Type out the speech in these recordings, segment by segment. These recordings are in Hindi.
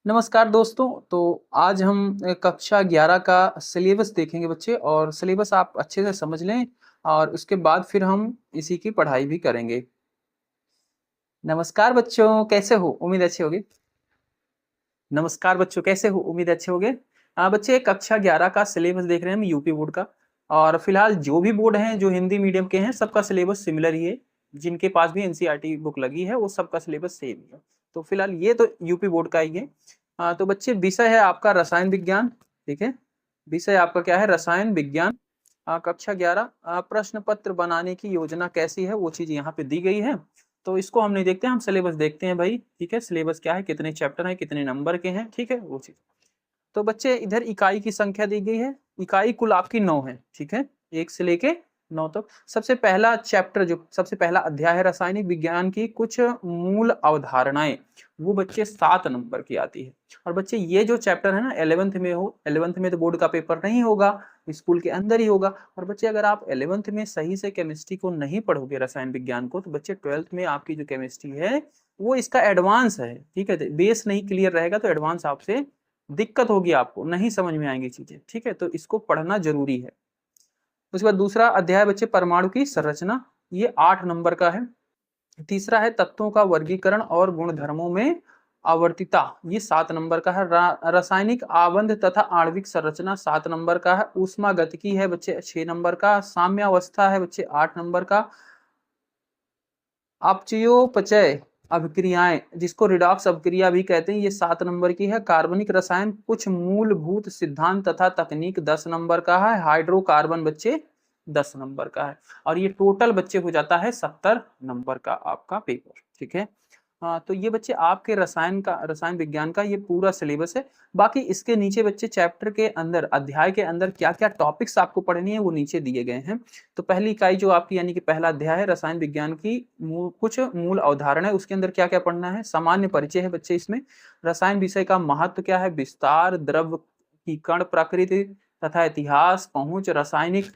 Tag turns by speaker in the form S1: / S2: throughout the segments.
S1: नमस्कार दोस्तों। तो आज हम कक्षा 11 का सिलेबस देखेंगे बच्चे, और सिलेबस आप अच्छे से समझ लें और उसके बाद फिर हम इसी की पढ़ाई भी करेंगे। नमस्कार बच्चों, कैसे हो? उम्मीद अच्छे होगे। नमस्कार बच्चों, कैसे हो? उम्मीद अच्छे होगे। बच्चे कक्षा 11 का सिलेबस देख रहे हैं हम यूपी बोर्ड का। और फिलहाल जो भी बोर्ड हैं जो हिंदी मीडियम के हैं सबका सिलेबस सिमिलर ही है। जिनके पास भी एनसीईआरटी बुक लगी है वो सबका सिलेबस सेम ही है। तो फिलहाल ये तो यूपी बोर्ड का ही है। तो बच्चे विषय है आपका रसायन विज्ञान। ठीक है, विषय आपका क्या है? रसायन विज्ञान। कक्षा 11। प्रश्न पत्र बनाने की योजना कैसी है वो चीज यहाँ पे दी गई है। तो इसको हम नहीं देखते, हम सिलेबस देखते हैं भाई। ठीक है, सिलेबस क्या है, कितने चैप्टर हैं, कितने नंबर के हैं, ठीक है वो चीज। तो बच्चे इधर इकाई की संख्या दी गई है। इकाई कुल आपकी 9 है। ठीक है, 1 से लेके 9 तक। सबसे पहला चैप्टर, जो सबसे पहला अध्याय है रासायनिक विज्ञान की कुछ मूल अवधारणाएं, वो बच्चे 7 नंबर की आती है। और बच्चे ये जो चैप्टर है ना 11th में हो, 11th में तो बोर्ड का पेपर नहीं होगा, स्कूल के अंदर ही होगा। और बच्चे अगर आप 11th में सही से केमिस्ट्री को नहीं पढ़ोगे, रसायन विज्ञान को, तो बच्चे 12th में आपकी जो केमिस्ट्री है वो इसका एडवांस है। ठीक है, बेस नहीं क्लियर रहेगा तो एडवांस आपसे दिक्कत होगी, आपको नहीं समझ में आएंगी चीजें। ठीक है, तो इसको पढ़ना जरूरी है। उसके बाद दूसरा अध्याय बच्चे परमाणु की संरचना, ये 8 नंबर का है। तीसरा है तत्वों का वर्गीकरण और गुणधर्मों में आवर्तिता, ये 7 नंबर का है। रासायनिक आबंध तथा आणविक संरचना 7 नंबर का है। ऊष्मा गतिकी है बच्चे 6 नंबर का। साम्यावस्था है बच्चे 8 नंबर का। अपचयोपचय अभिक्रियाएं, जिसको रिडॉक्स अभिक्रिया भी कहते हैं, ये 7 नंबर की है। कार्बनिक रसायन कुछ मूलभूत सिद्धांत तथा तकनीक 10 नंबर का है। हाइड्रोकार्बन बच्चे 10 नंबर का है। और ये टोटल बच्चे हो जाता है 70 नंबर का आपका पेपर। ठीक है। तो ये बच्चे आपके रसायन विज्ञान का ये पूरा सिलेबस है। बाकी इसके नीचे बच्चे चैप्टर के अंदर, अध्याय के अंदर क्या क्या टॉपिक्स आपको पढ़नी है वो नीचे दिए गए हैं। तो पहली इकाई जो आपकी यानी कि पहला अध्याय है रसायन विज्ञान की कुछ मूल अवधारणा है, उसके अंदर क्या क्या पढ़ना है। सामान्य परिचय है बच्चे इसमें। रसायन विषय का महत्व क्या है, विस्तार, द्रव की कण प्रकृति तथा इतिहास, पहुंच, रासायनिक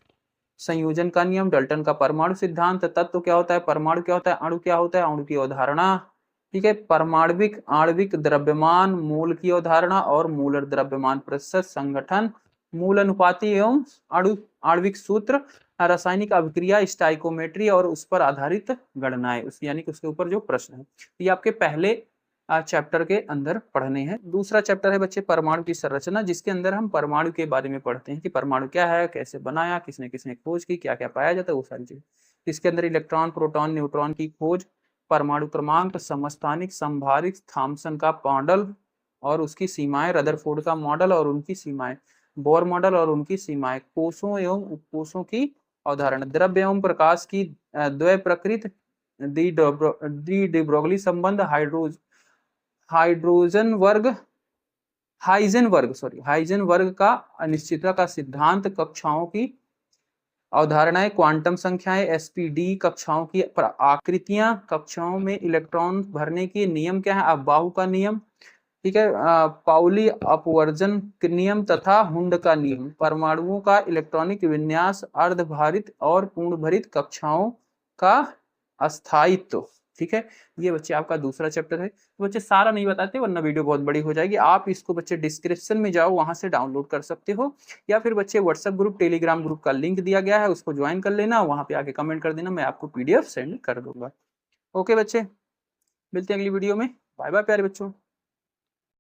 S1: संयोजन का नियम, डल्टन का परमाणु सिद्धांत, तत्व क्या होता है, परमाणु क्या होता है, अणु क्या होता है, अणु की अवधारणा। ठीक है, परमाणविक आणविक द्रव्यमान मूल की अवधारणा और मूलर द्रव्यमान प्रतिशत संगठन, मूल अनुपाती एवं अणु आणविक सूत्र, रासायनिक अभिक्रिया स्टाइकोमेट्री और उस पर आधारित गणनाएं, उस यानी कि उसके ऊपर जो प्रश्न है, ये आपके पहले चैप्टर के अंदर पढ़ने हैं। दूसरा चैप्टर है बच्चे परमाणु की संरचना, जिसके अंदर हम परमाणु के बारे में पढ़ते हैं कि परमाणु क्या है, कैसे बनाया, किसने किसने खोज की, क्या क्या पाया जाता है, वो सारी चीजें। इसके अंदर इलेक्ट्रॉन, प्रोटॉन, न्यूट्रॉन की खोज, परमाणु क्रमांक, समस्थानिक, संभारिक, थॉम्सन का मॉडल और उसकी सीमाएं, रदरफोर्ड का मॉडल और उनकी सीमाएं, बोर मॉडल और उनकी सीमाएं, कोषों एवं उपकोषों की अवधारणा, द्रव्य एवं प्रकाश की द्वय प्रकृति, डी डिब्रोगली संबंध, हाइड्रोजन वर्ग हाइजन वर्ग का अनिश्चितता का सिद्धांत, कक्षाओं की अवधारणाएं, क्वांटम संख्याएं, एसपीडी, कक्षाओं की आकृतियां, कक्षाओं में इलेक्ट्रॉन भरने के नियम क्या है, अफबाहु का नियम। ठीक है, पाउली अपवर्जन नियम तथा हुंड का नियम, परमाणुओं का इलेक्ट्रॉनिक विन्यास, अर्धभारित और पूर्णभरित कक्षाओं का अस्थायित्व। ठीक है, ये बच्चे आपका दूसरा चैप्टर है। तो बच्चे सारा नहीं बताते वरना वीडियो बहुत बड़ी हो जाएगी। आप इसको बच्चे डिस्क्रिप्शन में जाओ, वहां से डाउनलोड कर सकते हो, या फिर बच्चे व्हाट्सएप ग्रुप, टेलीग्राम ग्रुप का लिंक दिया गया है, उसको ज्वाइन कर लेना, वहां पे आके कमेंट कर देना, मैं आपको पीडीएफ सेंड कर दूंगा। ओके बच्चे, मिलते हैं अगली वीडियो में। बाय बाय प्यारे बच्चों।